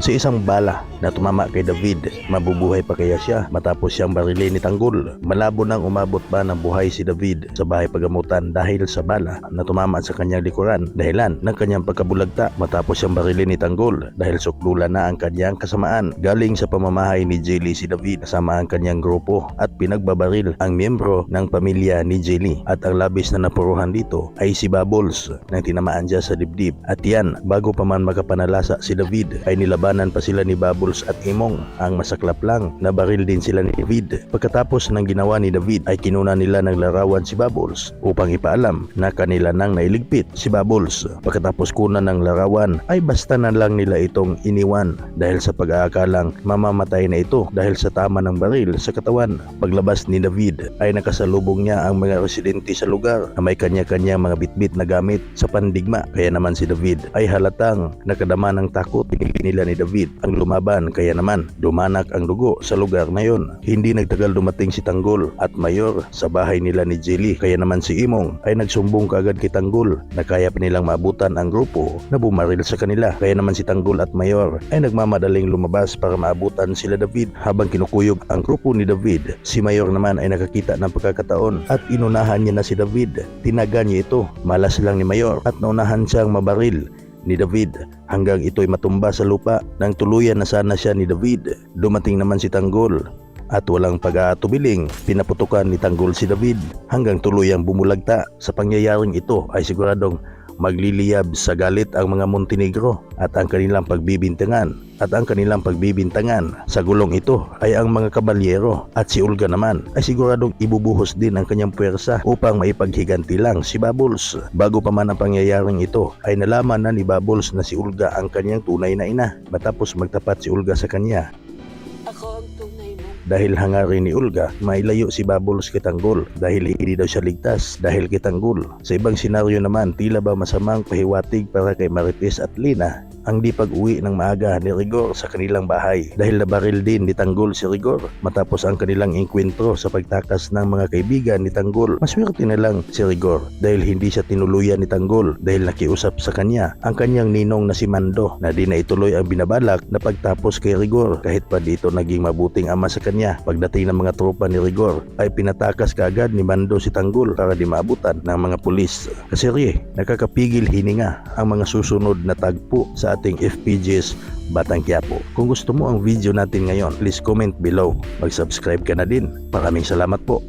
sa isang bala na tumama kay David. Mabubuhay pa kaya siya matapos siyang barilin ni Tanggol? Malabo nang umabot ba ng buhay si David sa bahay pagamutan dahil sa bala na tumama sa kanyang likuran, dahilan ng kanyang pagkabulagta matapos siyang barilin ni Tanggol dahil suklula na ang kanyang kasamaan. Galing sa pamamahay ni Jelly si David kasama ang kanyang grupo at pinagbabaril ang miyembro ng pamilya ni Jelly, at ang labis na napuruhan dito ay si Bubbles nang tinamaan siya sa dibdib. At yan, bago pa man makapanalasa si David ay nilabanan pa sila ni Bubbles at Imong. Ang masaklap lang, nabaril din sila ni David. Pagkatapos ng ginawa ni David ay kinuna nila ng larawan si Bubbles upang ipaalam na kanila nang nailigpit si Bubbles. Pagkatapos kunan ng larawan ay basta na lang nila itong iniwan dahil sa pag-aakalang mamamatay na ito dahil sa tama ng baril sa katawan. Paglabas ni David ay nakasalubong niya ang mga residente sa lugar na may kanya-kanya mga bitbit na gamit sa pandigma. Kaya naman si David ay halatang nakadama ng takot. Pinili nila ni David ang lumaban, kaya naman dumanak ang dugo sa lugar na yon. Hindi nagtagal dumating si Tanggol at Mayor sa bahay nila ni Jelly, kaya naman si Imong ay nagsumbong kaagad kay Tanggol na kaya pa nilang maabutan ang grupo na bumaril sa kanila. Kaya naman si Tanggol at Mayor ay nagmamadaling lumabas para maabutan sila David. Habang kinukuyog ang grupo ni David, si Mayor naman ay nakakita ng pagkakataon at inunahan niya na si David. Tinaga niya ito, malas lang ni Mayor at naunahan siyang mabaril ni David hanggang ito'y matumba sa lupa. Nang tuluyan na sana siya ni David, dumating naman si Tanggol at walang pag-aatubiling pinaputukan ni Tanggol si David hanggang tuluyang bumulagta. Sa pangyayaring ito ay siguradong magliliyab sa galit ang mga Montenegro at ang kanilang pagbibintangan. Sa gulong ito ay ang mga kabalyero, at si Olga naman ay siguradong ibubuhos din ang kanyang puwersa upang maipaghiganti lang si Bubbles. Bago pa man ang pangyayaring ito ay nalaman na ni Bubbles na si Olga ang kanyang tunay na ina matapos magtapat si Olga sa kanya. Ako ang tunay mo. Dahil hangarin ni Olga, mailayo si Bubbles kay Tanggol dahil hindi daw siya ligtas dahil kay Tanggol. Sa ibang senaryo naman, tila ba masamang pahiwatig para kay Marites at Lina ang di pag-uwi ng maaga ni Rigor sa kanilang bahay dahil nabaril din ni Tanggol si Rigor matapos ang kanilang engkwentro sa pagtakas ng mga kaibigan ni Tanggol. Maswerte na lang si Rigor dahil hindi siya tinuluyan ni Tanggol dahil nakiusap sa kanya ang kanyang ninong na si Mando na di na ituloy ang binabalak na pagtapos kay Rigor kahit pa dito naging mabuting ama sa kanya. Pagdating ng mga tropa ni Rigor ay pinatakas kaagad ni Mando si Tanggol para di maabutan ng mga pulis. Kasi nakakapigil hininga ang mga susunod na tagpo sa ating FPJ's Batang Quiapo. Kung gusto mo ang video natin ngayon, please comment below. Mag-subscribe ka na din. Maraming salamat po.